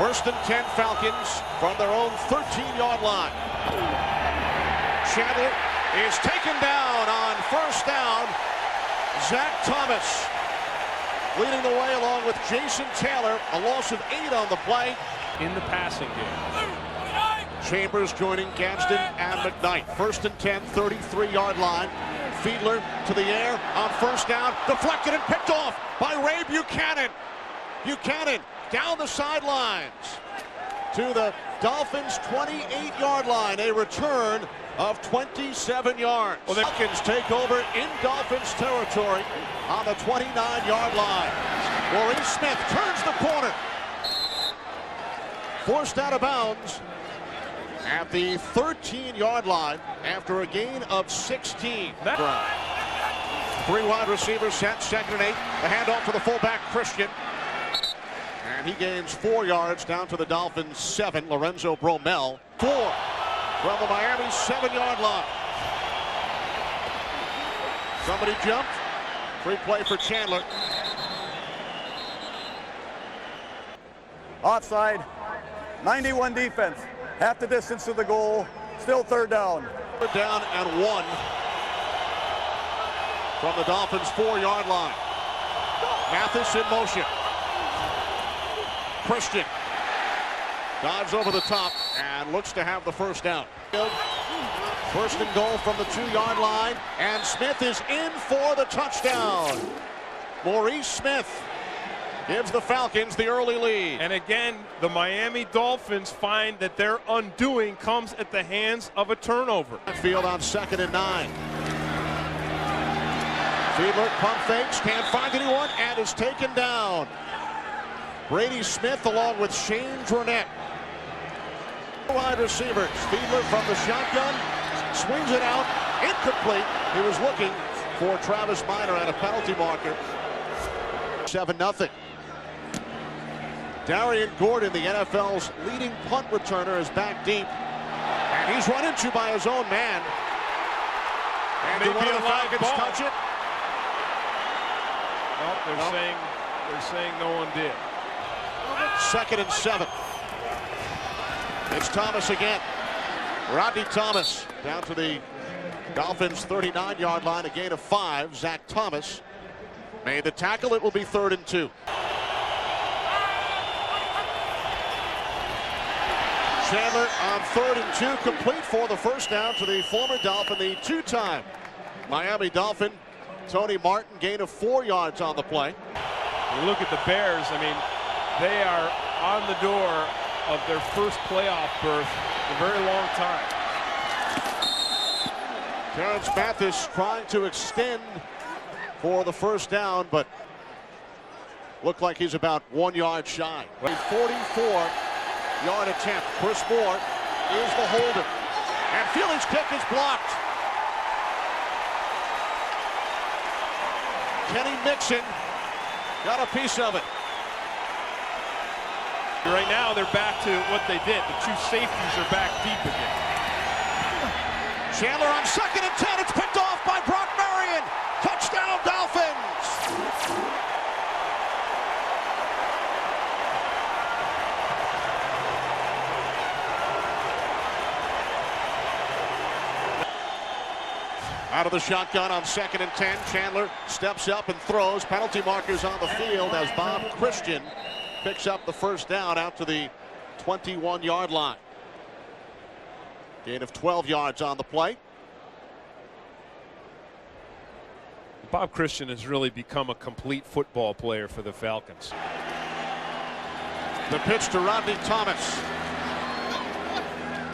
First and 10 Falcons from their own 13-yard line. Chandler is taken down on first down. Zach Thomas leading the way along with Jason Taylor. A loss of 8 on the play. In the passing game. Chambers joining Gadsden and McKnight. First and 10, 33-yard line. Fiedler to the air on first down. Deflected and picked off by Ray Buchanan. Buchanan down the sidelines to the Dolphins' 28-yard line. A return of 27 yards. Well, the Falcons take over in Dolphins territory on the 29-yard line. Maurice Smith turns the corner. Forced out of bounds at the 13-yard line after a gain of 16. 3 wide receivers set, second and 8. The handoff to the fullback, Christian. And he gains 4 yards down to the Dolphins' 7. Lorenzo Bromell, 4 from the Miami 7-yard line. Somebody jumped. Free play for Chandler. Offside. 91 defense. Half the distance to the goal. Still third down. Third down and 1 from the Dolphins' 4-yard line. Mathis in motion. Christian dives over the top and looks to have the first down. First and goal from the 2-yard line, and Smith is in for the touchdown. Maurice Smith gives the Falcons the early lead. And again, the Miami Dolphins find that their undoing comes at the hands of a turnover. Field on second and 9. Fiedler pump fakes, can't find anyone, and is taken down. Brady Smith along with Shane Dronette. Wide receivers. Fiedler from the shotgun, swings it out, incomplete. He was looking for Travis Minor at a penalty marker. 7-0. Darian Gordon, the NFL's leading punt returner, is back deep. And he's run into by his own man. And do one of the Falcons touch it? Well, they're saying no one did. Second and 7. It's Thomas again. Rodney Thomas down to the Dolphins' 39-yard line, a gain of 5. Zach Thomas made the tackle. It will be 3rd and 2. Chandler on 3rd and 2, complete for the first down to the former Dolphin, the 2-time Miami Dolphin, Tony Martin, gain of 4 yards on the play. You look at the Bears, I mean, they are on the door of their first playoff berth in a very long time. Terrence Mathis trying to extend for the first down, but looked like he's about 1 yard shy. A 44-yard attempt. Chris Moore is the holder. And Fielding's kick is blocked. Kenny Mixon got a piece of it. Right now, they're back to what they did. The 2 safeties are back deep again. Chandler on second and 10. It's picked off by Brock Marion. Touchdown, Dolphins. Out of the shotgun on second and 10. Chandler steps up and throws. Penalty markers on the field as Bob Christian picks up the first down out to the 21-yard line. Gain of 12 yards on the play. Bob Christian has really become a complete football player for the Falcons. The pitch to Rodney Thomas.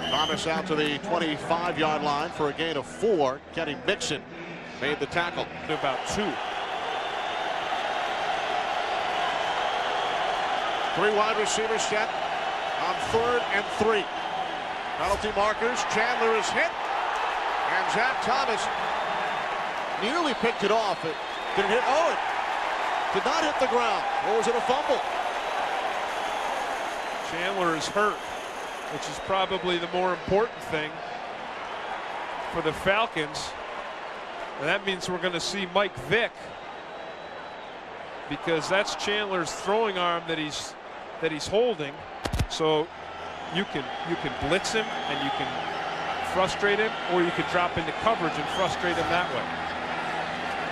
Thomas out to the 25-yard line for a gain of 4. Kenny Mixon made the tackle. About 2. 3 wide receivers set on 3rd and 3. Penalty markers. Chandler is hit. And Zach Thomas nearly picked it off. Did it hit? Oh, it did not hit the ground. Or was it a fumble? Chandler is hurt, which is probably the more important thing for the Falcons. And that means we're going to see Mike Vick, because that's Chandler's throwing arm that he's holding. So you can blitz him and you can frustrate him, or you can drop into coverage and frustrate him that way.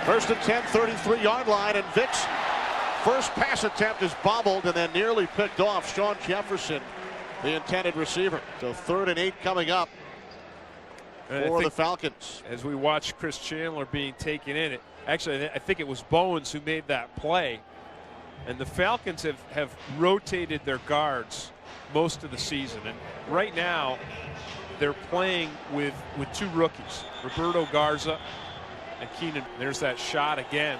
First and 10, 33-yard line, and Vick's first pass attempt is bobbled and then nearly picked off. Sean Jefferson, the intended receiver. So 3rd and 8 coming up for the Falcons. As we watch Chris Chandler being taken in, I think it was Bowens who made that play. And the Falcons have rotated their guards most of the season. And right now, they're playing with 2 rookies, Roberto Garza and Keenan. There's that shot again.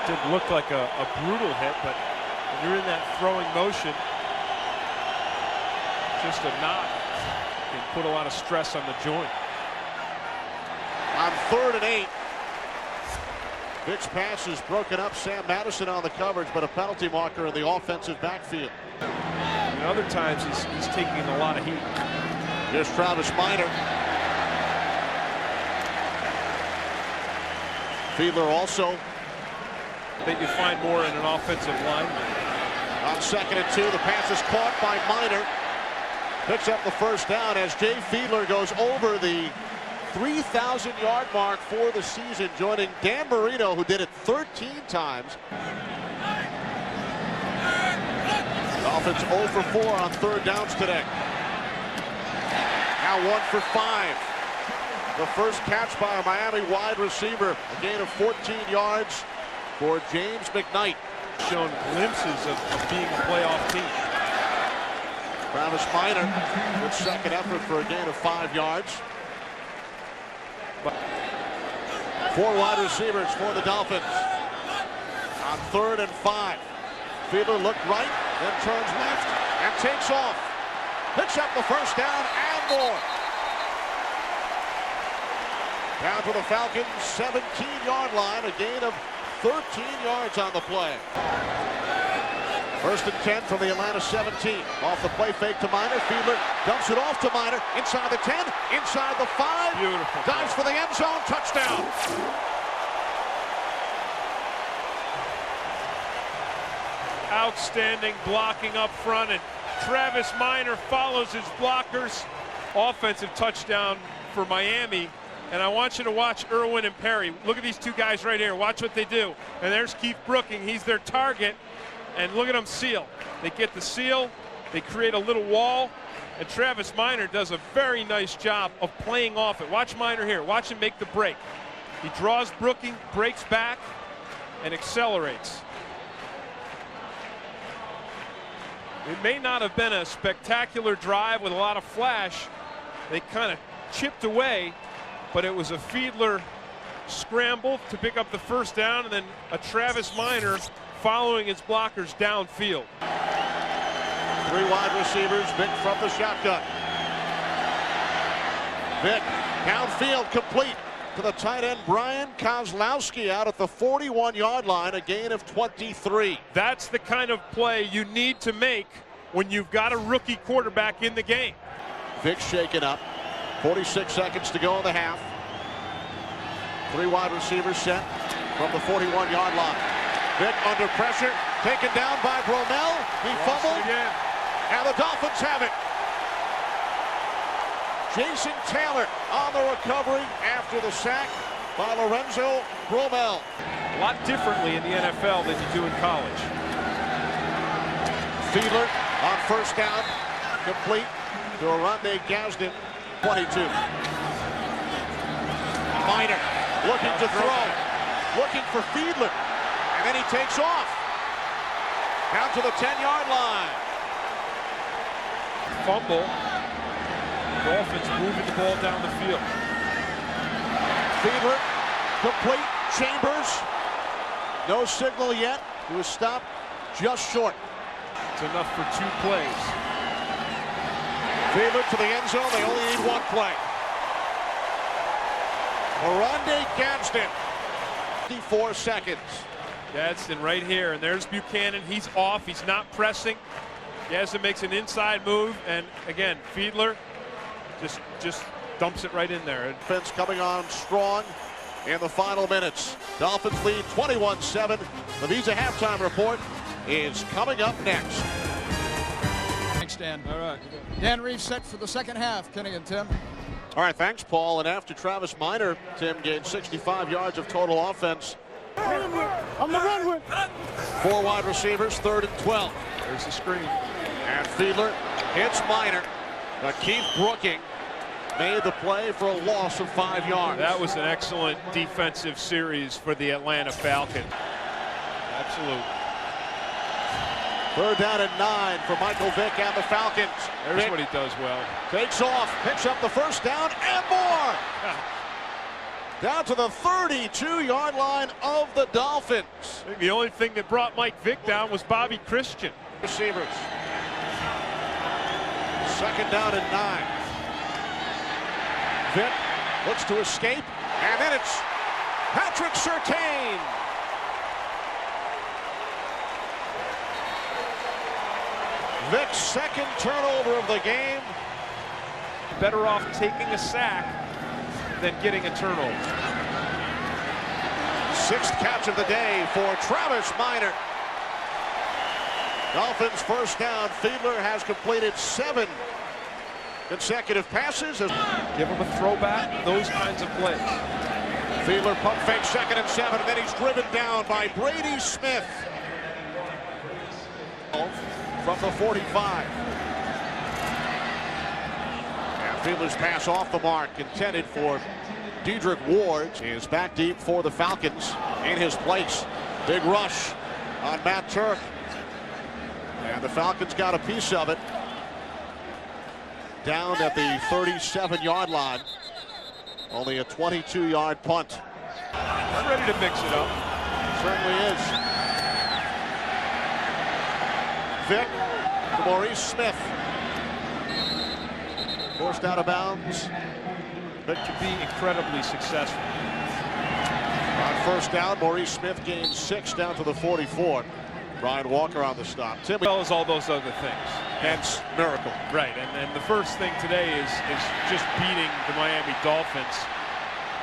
It didn't look like a brutal hit, but when you're in that throwing motion, just a knock can put a lot of stress on the joint. On 3rd and 8, Vick's pass is broken up. Sam Madison on the coverage, but a penalty marker in the offensive backfield. And other times he's taking a lot of heat. Here's Travis Minor. Fiedler also. That you find more in an offensive lineman. On 2nd and 2, the pass is caught by Minor. Picks up the first down as Jay Fiedler goes over the 3,000-yard mark for the season, joining Dan Marino, who did it 13 times. Dolphins 0 for 4 on 3rd downs today. Now 1 for 5. The first catch by a Miami wide receiver. A gain of 14 yards for James McKnight. Shown glimpses of being a playoff team. Travis Minor, good second effort for a gain of 5 yards. 4 wide receivers for the Dolphins. On 3rd and 5. Fiedler looked right, then turns left and takes off. Picks up the first down and more. Down to the Falcons' 17-yard line, a gain of 13 yards on the play. 1st and 10 from the Atlanta 17. Off the play fake to Minor. Fiedler dumps it off to Minor. Inside the 10, inside the 5. Beautiful. Dives for the end zone. Touchdown. Outstanding blocking up front, and Travis Minor follows his blockers. Offensive touchdown for Miami. And I want you to watch Irwin and Perry. Look at these 2 guys right here. Watch what they do. And there's Keith Brooking. He's their target. And look at them seal. They get the seal. They create a little wall. And Travis Minor does a very nice job of playing off it. Watch Minor here. Watch him make the break. He draws Brooking, breaks back, and accelerates. It may not have been a spectacular drive with a lot of flash. They kind of chipped away, but it was a Fiedler scramble to pick up the first down, and then a Travis Minor following his blockers downfield. 3 wide receivers, Vick from the shotgun. Vick downfield, complete to the tight end Brian Kozlowski out at the 41-yard line, a gain of 23. That's the kind of play you need to make when you've got a rookie quarterback in the game. Vick shaken up. 46 seconds to go in the half. 3 wide receivers set from the 41-yard line. Vick under pressure, taken down by Bromell. He fumbled, and the Dolphins have it. Jason Taylor on the recovery after the sack by Lorenzo Bromell. A lot differently in the NFL than you do in college. Fiedler on first down, complete to Oronde Gadsden, 22. Minor looking to throw, looking for Fiedler, and then he takes off. Down to the 10-yard line. Fumble. Dolphins moving the ball down the field. Fiedler, complete. Chambers, no signal yet. He was stopped just short. It's enough for 2 plays. Fiedler to the end zone. They only need 1 play. Oronde Gadsden, 54 seconds. Gadsden right here, and there's Buchanan. He's off. He's not pressing. Gadsden makes an inside move, and again, Fiedler just dumps it right in there. Defense coming on strong in the final minutes. Dolphins lead 21-7. The Visa halftime report is coming up next. Thanks, Dan. All right. Dan Reeves set for the second half. Kenny and Tim. All right, thanks, Paul. And after Travis Minor, Tim gained 65 yards of total offense. On the run. 4 wide receivers, 3rd and 12. There's the screen. And Fiedler hits Minor. Keith Brooking made the play for a loss of 5 yards. That was an excellent defensive series for the Atlanta Falcons. Absolutely. 3rd down and 9 for Michael Vick and the Falcons. There's Vick what he does well. takes off, picks up the first down and more. Down to the 32-yard line of the Dolphins. I think the only thing that brought Mike Vick down was Bobby Christian. Receivers. 2nd down and 9. Vick looks to escape, and then it's Patrick Surtain. Vick's 2nd turnover of the game. Better off taking a sack than getting a turnover. 6th catch of the day for Travis Minor. Dolphins first down. Fiedler has completed 7 consecutive passes. Give him a throwback, those kinds of plays. Fiedler pump fake 2nd and 7, and then he's driven down by Brady Smith from the 45. And Fiedler's pass off the mark, intended for Dedrick Ward. He is back deep for the Falcons in his place. Big rush on Matt Turk. And the Falcons got a piece of it. Down at the 37-yard line. Only a 22-yard punt. I'm ready to mix it up. Certainly is. Vick to Maurice Smith. Forced out of bounds. But to be incredibly successful. On first down, Maurice Smith gains 6 down to the 44. Brian Walker on the stop. Tim, As well as all those other things. hence miracle. Right, and the first thing today is just beating the Miami Dolphins,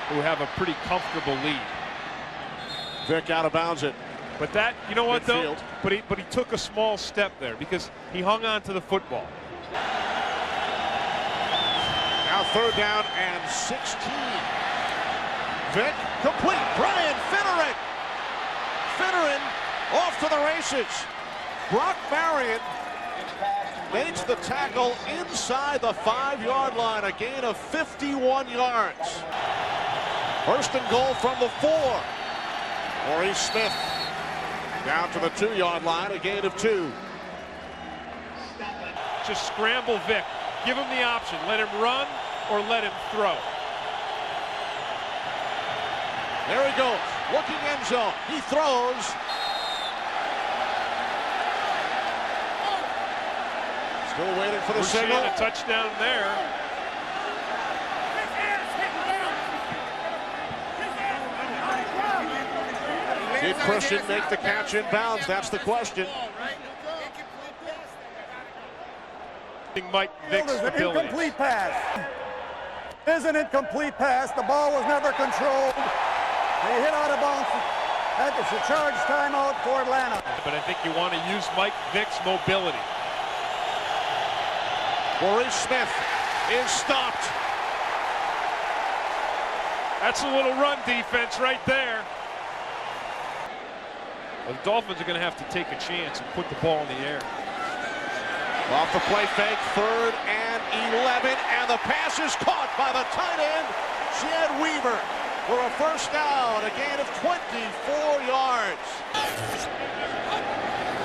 who have a pretty comfortable lead. Vick out of bounds it. But that, you know what though? Midfield. But he took a small step there because he hung on to the football. Now 3rd down and 16. Vick complete. Brian Finneran. Finneran off to the races. Brock Marion makes the tackle inside the 5-yard line, a gain of 51 yards. 1st and goal from the 4. Maurice Smith down to the 2-yard line, a gain of 2. Just scramble Vick. Give him the option. Let him run or let him throw. There he goes, looking end zone. He throws. Still waiting for the We're signal. seeing a touchdown there. Did Christian make the catch in bounds? That's the question. Mike Vick's It was an ability. incomplete pass. It is an incomplete pass. The ball was never controlled. They hit out of bounds. That is a charge timeout for Atlanta. But I think you want to use Mike Vick's mobility. Maurice Smith is stopped. That's a little run defense right there. Well, the Dolphins are going to have to take a chance and put the ball in the air. Off the play fake, 3rd and 11, and the pass is caught by the tight end, Jed Weaver, for a first down, a gain of 24 yards.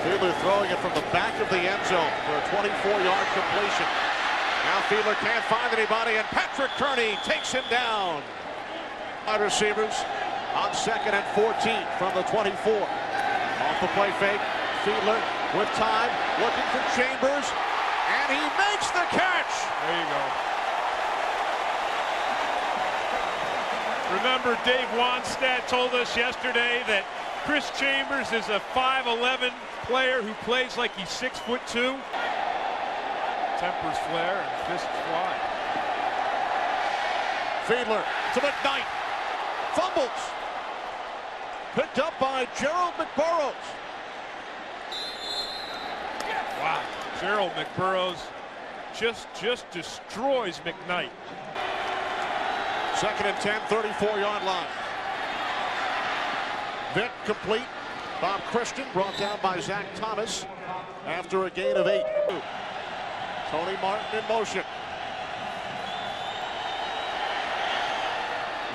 Fiedler throwing it from the back of the end zone for a 24-yard completion. Now Fiedler can't find anybody, and Patrick Kearney takes him down. Wide receivers on 2nd and 14 from the 24. Off the play fake, Fiedler with time, looking for Chambers, and he makes the catch. There you go. Remember, Dave Wanstead told us yesterday that Chris Chambers is a 5'11" player who plays like he's 6'2". Tempers flare and fists fly. Fiedler to McKnight. Fumble fumbles. Picked up by Gerald McBurrows. Wow. Gerald McBurrows just destroys McKnight. 2nd and 10, 34-yard line. Vick complete. Bob Christian brought down by Zach Thomas after a gain of 8. Tony Martin in motion.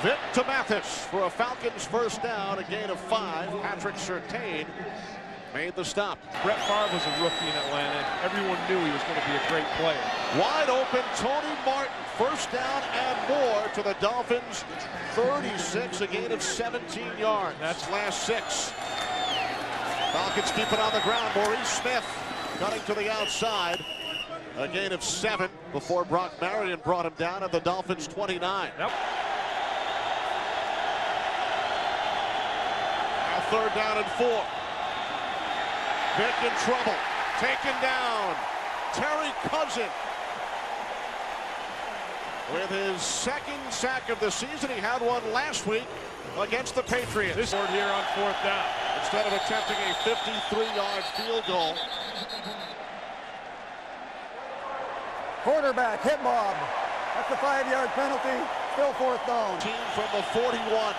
Vick to Mathis for a Falcons first down, a gain of 5. Patrick Surtain made the stop. Brett Favre was a rookie in Atlanta. Everyone knew he was going to be a great player. Wide open, Tony Martin, first down and more to the Dolphins. 36, a gain of 17 yards. That's last 6. Falcons keep it on the ground. Maurice Smith cutting to the outside. A gain of 7 before Brock Marion brought him down at the Dolphins 29. Yep. Now 3rd down and 4. Vick in trouble. Taken down. Terry Cousin with his 2nd sack of the season. He had one last week against the Patriots. This board here on 4th down. Instead of attempting a 53-yard field goal. Quarterback, hit Bob. That's a 5-yard penalty. Still 4th down. Team from the 41.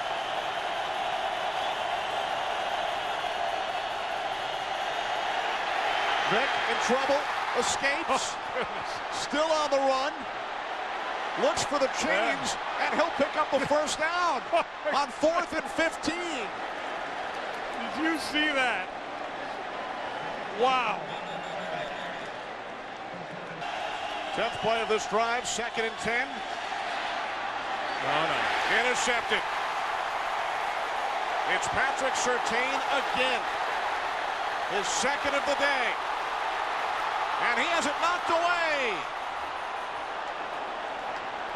Vick in trouble. Escapes. Still on the run. Looks for the chains, and he'll pick up the first down on 4th and 15. Did you see that? Wow. 10th play of this drive, 2nd and 10. No. Intercepted. It's Patrick Surtain again. His 2nd of the day. And he has it knocked away.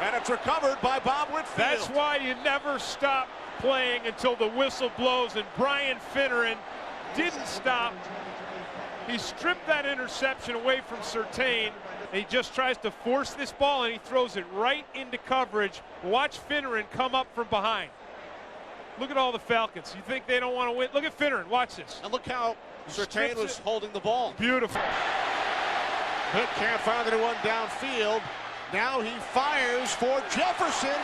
And it's recovered by Bob Whitfield. That's why you never stop playing until the whistle blows, and Brian Finneran didn't stop. He stripped that interception away from Surtain, and he just tries to force this ball, and he throws it right into coverage. Watch Finneran come up from behind. Look at all the Falcons. You think they don't want to win? Look at Finneran. Watch this. And look how Surtain was holding the ball. Beautiful. Vick can't find anyone downfield. Now he fires for Jefferson,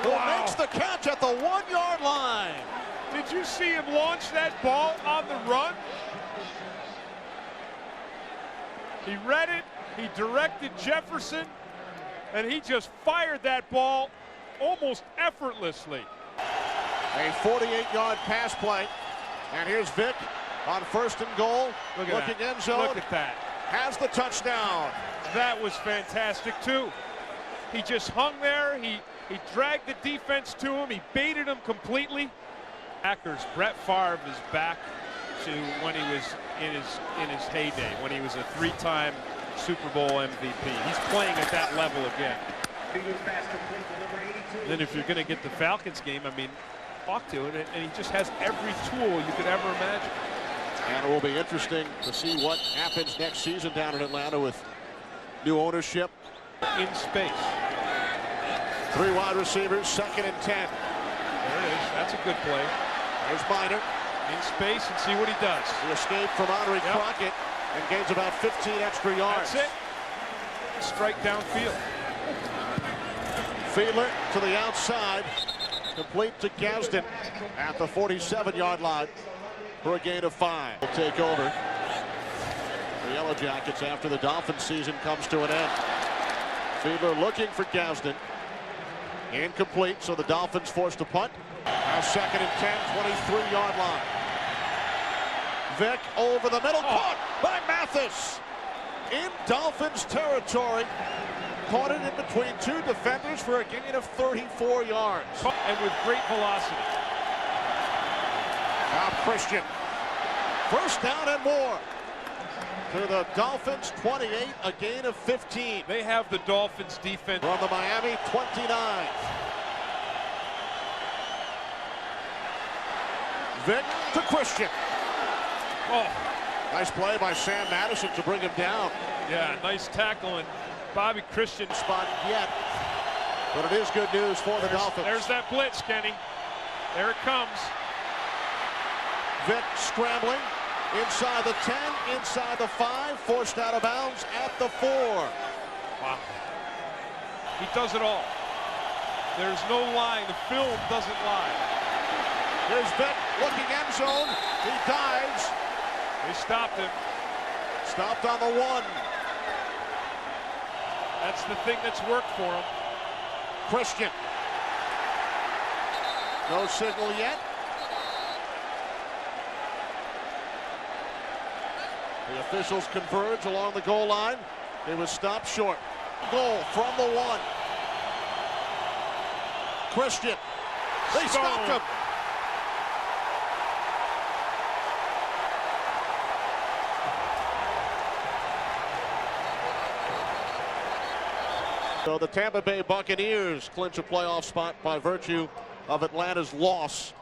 who makes the catch at the 1-yard line. Did you see him launch that ball on the run? He read it, he directed Jefferson, and he just fired that ball almost effortlessly. A 48-yard pass play. And here's Vick on 1st and goal. Looking end zone. Look at that. Has the touchdown. That was fantastic too. He just hung there. He dragged the defense to him. He baited him completely. Packers, Brett Favre is back to when he was in his heyday, when he was a 3-time Super Bowl MVP. He's playing at that level again. Then if you're going to get the Falcons game, I mean, talk to it, and he just has every tool you could ever imagine. And it will be interesting to see what happens next season down in Atlanta with new ownership. In space. 3 wide receivers, 2nd and 10. There it is. That's a good play. There's Minor. In space, and see what he does. The escape from Henry Crockett and gains about 15 extra yards. That's it. Strike downfield. Fiedler to the outside. Complete to Gadsden at the 47-yard line for a gain of 5. Will take over the Yellow Jackets after the Dolphins season comes to an end. Fiedler looking for Gadsden. Incomplete, so the Dolphins forced to punt. Now 2nd and 10, 23-yard line. Vick over the middle, caught by Mathis in Dolphins territory. Caught it in between 2 defenders for a gain of 34 yards. And with great velocity. Bob Christian. First down and more. To the Dolphins 28, a gain of 15. They have the Dolphins defense. From the Miami 29. Vick to Christian. Oh. Nice play by Sam Madison to bring him down. Yeah, nice tackle, and Bobby Christian Spot yet, but it is good news for the Dolphins. There's that blitz, Kenny. There it comes. Vick scrambling inside the 10, inside the 5, forced out of bounds at the 4. Wow. He does it all. There's no lying. The film doesn't lie. Here's Vick looking end zone. He dives. They stopped him. Stopped on the 1. That's the thing that's worked for him. Christian. No signal yet. The officials converge along the goal line. He was stopped short. Goal from the 1. Christian. They stopped him. So the Tampa Bay Buccaneers clinch a playoff spot by virtue of Atlanta's loss